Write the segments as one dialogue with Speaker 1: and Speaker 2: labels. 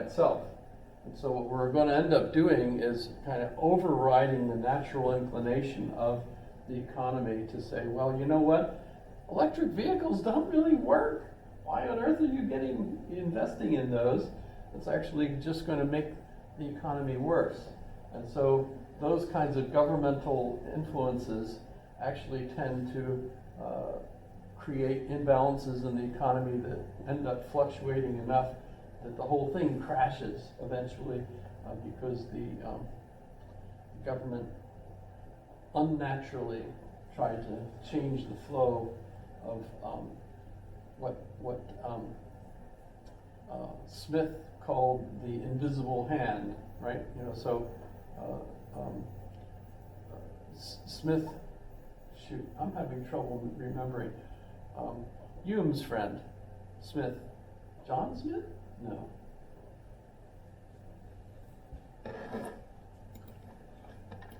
Speaker 1: itself. And so what we're going to end up doing is kind of overriding the natural inclination of the economy to say, well, you know what? Electric vehicles don't really work. Why on earth are you investing in those? It's actually just going to make the economy worse. And so those kinds of governmental influences actually tend to create imbalances in the economy that end up fluctuating enough that the whole thing crashes eventually because the government unnaturally tried to change the flow of what Smith called the invisible hand, right? You know, so Smith, shoot, I'm having trouble remembering. Hume's friend, Smith, John Smith? No.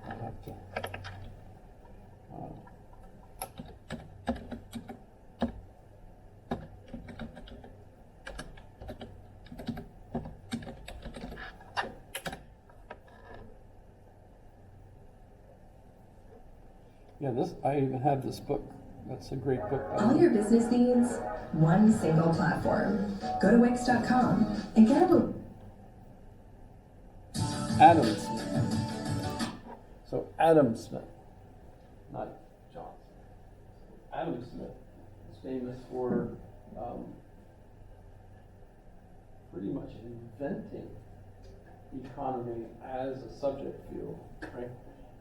Speaker 1: I'll have to. Yeah, I even have this book. That's a great book.
Speaker 2: All your business needs, one single platform. Go to Wix.com and get a
Speaker 1: Adam Smith. So Adam Smith, not John Smith. Adam Smith is famous for pretty much inventing economy as a subject field, right?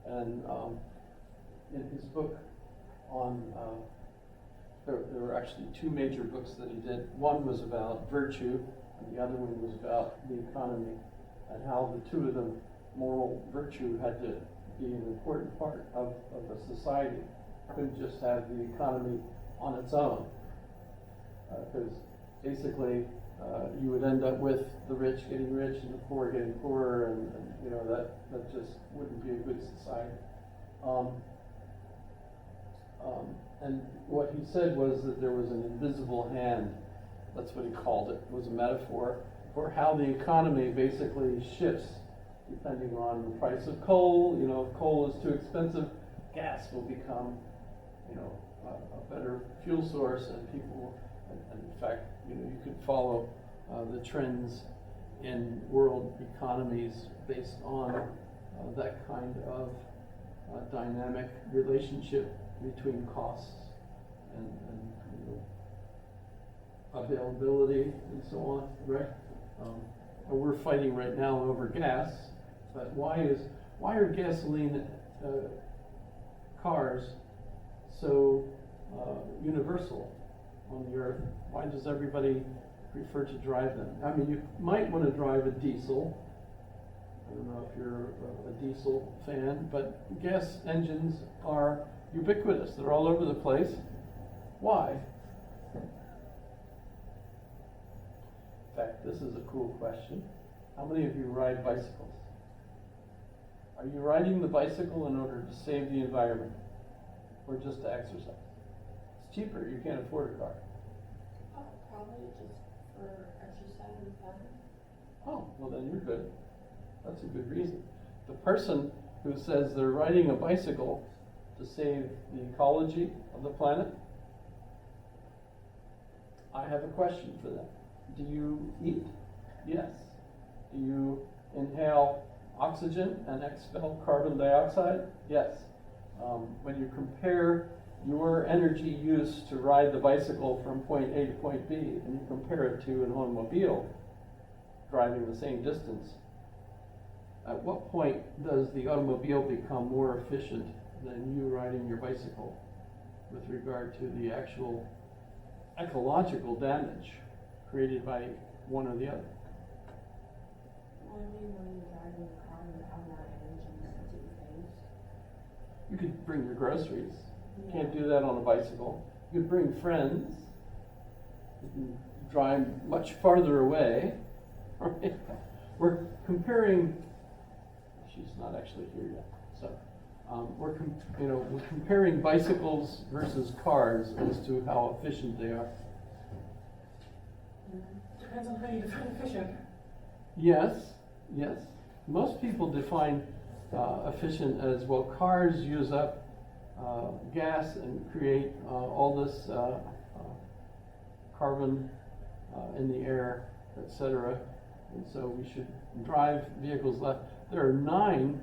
Speaker 1: And in his book on, there were actually two major books that he did. One was about virtue, and the other one was about the economy, and how the two of them, moral virtue, had to be an important part of a society. Couldn't just have the economy on its own, because basically you would end up with the rich getting rich and the poor getting poorer, and you know that just wouldn't be a good society. And what he said was that there was an invisible hand. That's what he called it. It was a metaphor for how the economy basically shifts depending on the price of coal. You know, if coal is too expensive, gas will become, you know, a better fuel source, and people, and in fact, you know, you could follow the trends in world economies based on that kind of dynamic relationship between costs and you know, availability and so on, right? And we're fighting right now over gas, but why are gasoline cars so universal on the earth? Why does everybody prefer to drive them? I mean, you might want to drive a diesel. I don't know if you're a diesel fan, but gas engines are ubiquitous. They're all over the place. Why? In fact, this is a cool question. How many of you ride bicycles? Are you riding the bicycle in order to save the environment, or just to exercise? It's cheaper. You can't afford a car.
Speaker 3: Oh, probably just for exercise and fun.
Speaker 1: Oh, well then you're good. That's a good reason. The person who says they're riding a bicycle to save the ecology of the planet, I have a question for them. Do you eat? Yes. Do you inhale oxygen and expel carbon dioxide? Yes. When you compare your energy use to ride the bicycle from point A to point B, and you compare it to an automobile driving the same distance, at what point does the automobile become more efficient than you riding your bicycle with regard to the actual ecological damage created by one or the other?
Speaker 3: Only when you're driving a car, you have more energy to do things.
Speaker 1: You could bring your groceries. You
Speaker 3: Yeah.
Speaker 1: can't do that on a bicycle. You could bring friends. You can drive much farther away. Right? We're comparing. She's not actually here yet. So we're comparing bicycles versus cars as to how efficient they are.
Speaker 4: Depends on how you define efficient.
Speaker 1: Yes, yes. Most people define efficient as, well, cars use up gas and create all this carbon in the air, etc. And so we should drive vehicles less. There are 9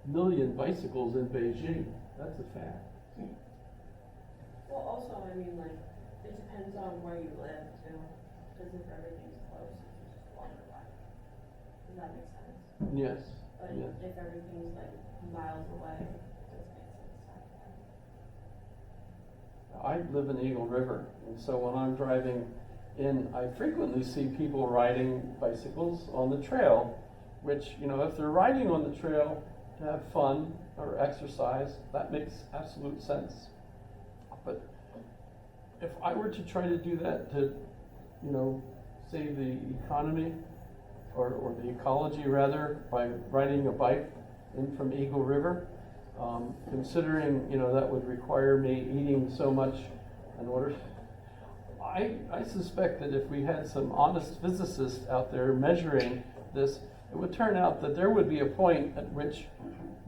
Speaker 1: million bicycles in Beijing. That's a fact.
Speaker 3: Well, also, I mean, like, it depends on where you live too, because if everything's close, you just walk away. Does that make sense?
Speaker 1: Yes,
Speaker 3: But
Speaker 1: yes.
Speaker 3: if everything's like miles away, it doesn't make sense.
Speaker 1: I live in Eagle River, and so when I'm driving in, I frequently see people riding bicycles on the trail, which, you know, if they're riding on the trail to have fun or exercise, that makes absolute sense. But if I were to try to do that to, you know, save the economy, or the ecology rather, by riding a bike in from Eagle River, considering, you know, that would require me eating so much in order, I suspect that if we had some honest physicists out there measuring this, it would turn out that there would be a point at which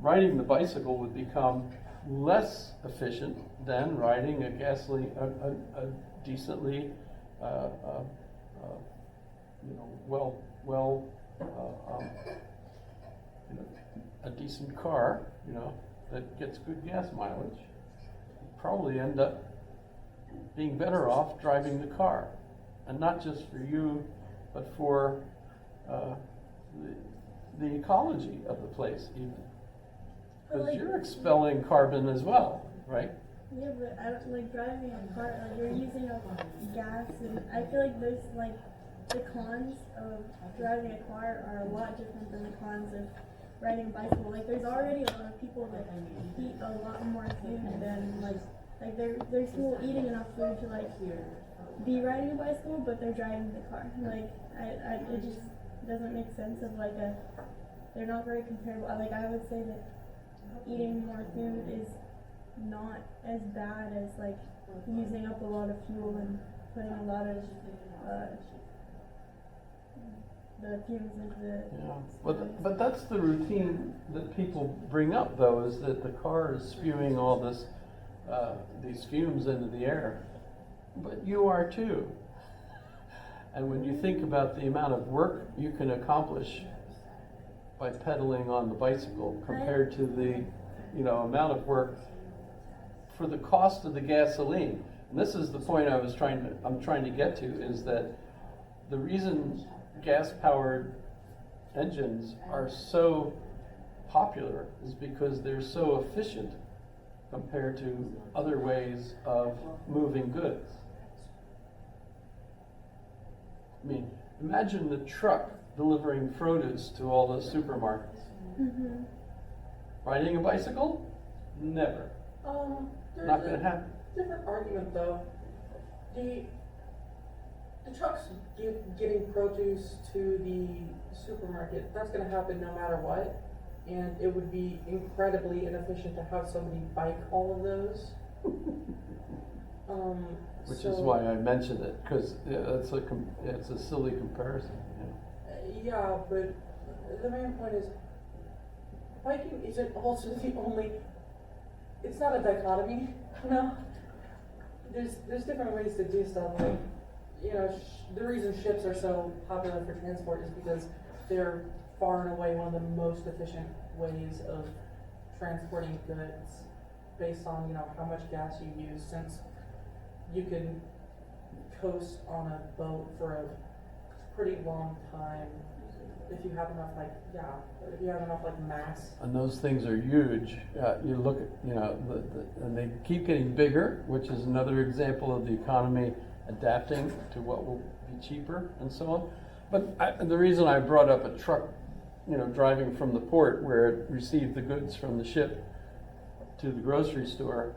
Speaker 1: riding the bicycle would become less efficient than riding a gasoline, a decently, you know, you know, a decent car, you know, that gets good gas mileage. You'd probably end up being better off driving the car, and not just for you, but for the ecology of the place even. Because you're expelling carbon as well, right?
Speaker 4: Yeah, but I don't like driving a car. Like you're using up gas, and I feel like there's like the cons of driving a car are a lot different than the cons of riding a bicycle. Like there's already a lot of people that eat a lot more food than like they're still eating enough food to like be riding a bicycle, but they're driving the car. Like it just doesn't make sense of like they're not very comparable. Like I would say that eating more food is not as bad as like using up a lot of fuel and putting a lot of the fumes into the
Speaker 1: But that's the routine that people bring up, though, is that the car is spewing all this these fumes into the air. But you are too. And when you think about the amount of work you can accomplish by pedaling on the bicycle compared to the, you know, amount of work for the cost of the gasoline. And this is the point I'm trying to get to, is that the reason gas-powered engines are so popular is because they're so efficient compared to other ways of moving goods. I mean, imagine the truck delivering produce to all those supermarkets.
Speaker 4: Mm-hmm.
Speaker 1: Riding a bicycle? Never.
Speaker 5: There's
Speaker 1: Not gonna happen.
Speaker 5: different argument though. The trucks getting produce to the supermarket, that's gonna happen no matter what. And it would be incredibly inefficient to have somebody bike all of those.
Speaker 1: Which is why I mentioned it, because it's a silly comparison.
Speaker 5: Yeah, but the main point is, biking isn't also the only. It's not a dichotomy, you know. There's different ways to do stuff. Like, you know, the reason ships are so popular for transport is because they're far and away one of the most efficient ways of transporting goods, based on, you know, how much gas you use. Since you can coast on a boat for a pretty long time if you have enough mass.
Speaker 1: And those things are huge. You look at, you know, and they keep getting bigger, which is another example of the economy adapting to what will be cheaper and so on. But the reason I brought up a truck, you know, driving from the port where it received the goods from the ship to the grocery store,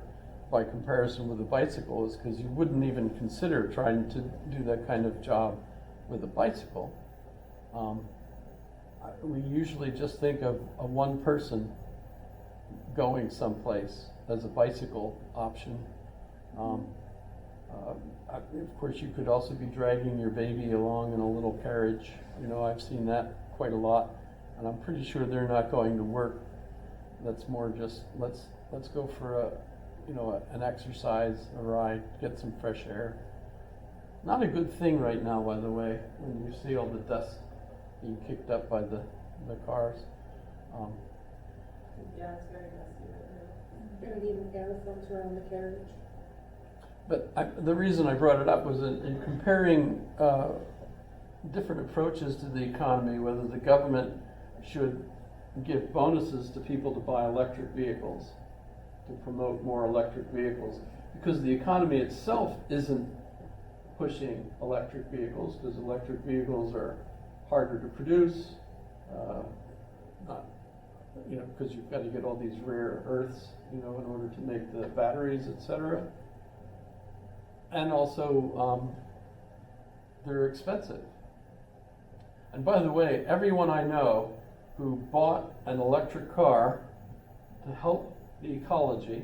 Speaker 1: by comparison with a bicycle, is because you wouldn't even consider trying to do that kind of job with a bicycle. We usually just think of a one person going someplace as a bicycle option. Of course, you could also be dragging your baby along in a little carriage. You know, I've seen that quite a lot, and I'm pretty sure they're not going to work. That's more just, let's go for an exercise, a ride, get some fresh air. Not a good thing right now, by the way, when you see all the dust being kicked up by the cars.
Speaker 3: Yeah, it's very dusty right now.
Speaker 5: And even aerosols around the carriage.
Speaker 1: But the reason I brought it up was in comparing different approaches to the economy, whether the government should give bonuses to people to buy electric vehicles, to promote more electric vehicles, because the economy itself isn't pushing electric vehicles, because electric vehicles are harder to produce, because you've got to get all these rare earths, in order to make the batteries, etc. And also, they're expensive. And by the way, everyone I know who bought an electric car to help the ecology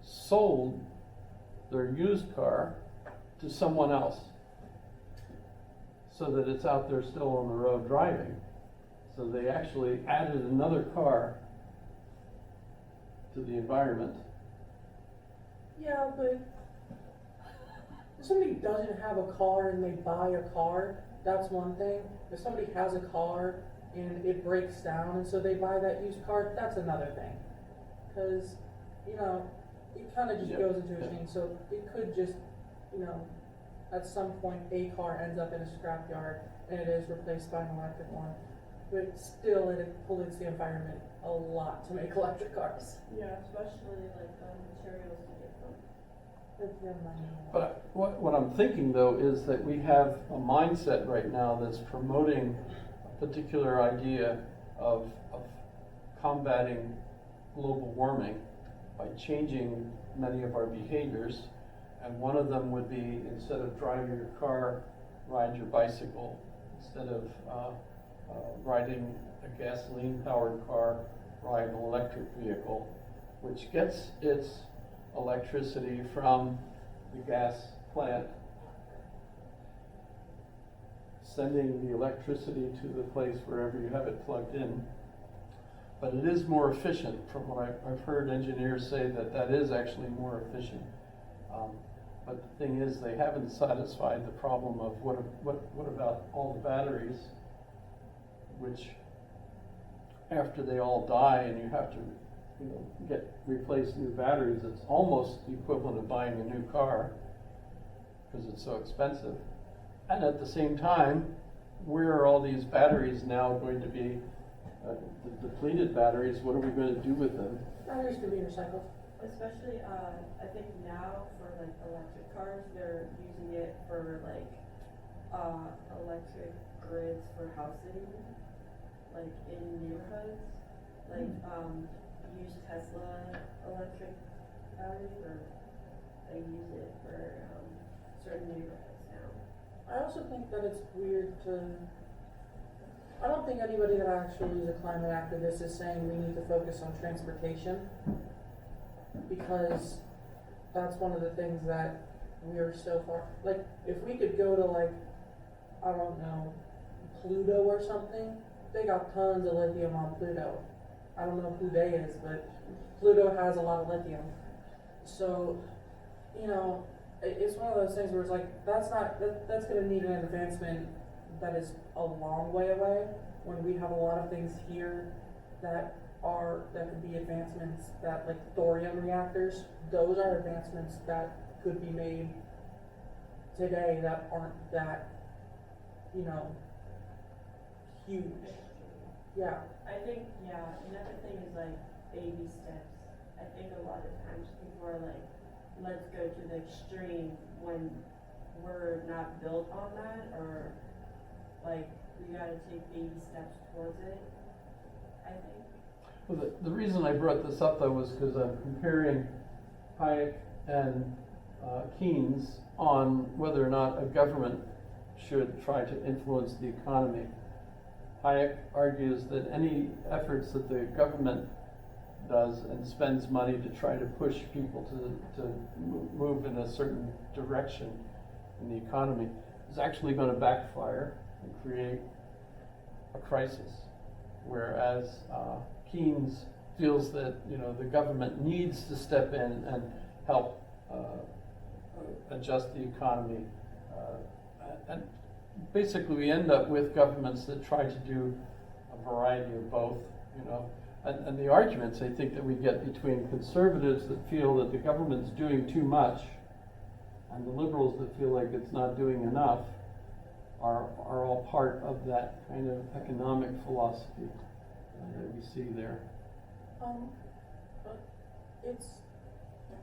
Speaker 1: sold their used car to someone else so that it's out there still on the road driving. So they actually added another car to the environment.
Speaker 5: Yeah, but if somebody doesn't have a car and they buy a car, that's one thing. If somebody has a car and it breaks down and so they buy that used car, that's another thing. Because, it kind of just
Speaker 1: Yeah,
Speaker 5: goes into a
Speaker 1: yeah.
Speaker 5: chain. So it could just, at some point a car ends up in a scrapyard and it is replaced by an electric one. But still, it pollutes the environment a lot to make electric cars.
Speaker 3: Yeah, especially like materials to get them.
Speaker 5: With their money.
Speaker 1: But what I'm thinking though is that we have a mindset right now that's promoting a particular idea of combating global warming by changing many of our behaviors. And one of them would be, instead of driving your car, ride your bicycle. Instead of riding a gasoline-powered car, ride an electric vehicle, which gets its electricity from the gas plant, sending the electricity to the place wherever you have it plugged in. But it is more efficient. From what I've heard engineers say, that is actually more efficient. But the thing is, they haven't satisfied the problem of what about all the batteries, which after they all die and you have to replace new batteries, it's almost the equivalent of buying a new car because it's so expensive. And at the same time, where are all these batteries now going to be, the depleted batteries, what are we going to do with them?
Speaker 5: Batteries can be recycled.
Speaker 3: Especially, I think now for like electric cars, they're using it for like electric grids for housing, like in neighborhoods. Like use Tesla electric batteries, or they use it for certain neighborhoods now.
Speaker 5: I also think that it's weird I don't think anybody that actually is a climate activist is saying we need to focus on transportation, because that's one of the things that we are so far, like, if we could go to, like, I don't know, Pluto or something, they got tons of lithium on Pluto. I don't know who they is, but Pluto has a lot of lithium. So, it's one of those things where it's like, that's gonna need an advancement that is a long way away, when we have a lot of things here that could be advancements that, like thorium reactors, those are advancements that could be made today that aren't that, huge. Yeah.
Speaker 3: I think, another thing is like baby steps. I think a lot of times people are like, let's go to the extreme when we're not built on that, or like we gotta take baby steps towards it, I think.
Speaker 1: Well, the reason I brought this up though was because I'm comparing Hayek and Keynes on whether or not a government should try to influence the economy. Hayek argues that any efforts that the government does and spends money to try to push people to move in a certain direction in the economy is actually going to backfire and create a crisis. Whereas Keynes feels that, you know, the government needs to step in and help adjust the economy. And basically we end up with governments that try to do a variety of both, you know. And the arguments I think that we get between conservatives that feel that the government's doing too much and the liberals that feel like it's not doing enough are all part of that kind of economic philosophy that we see there.
Speaker 5: It's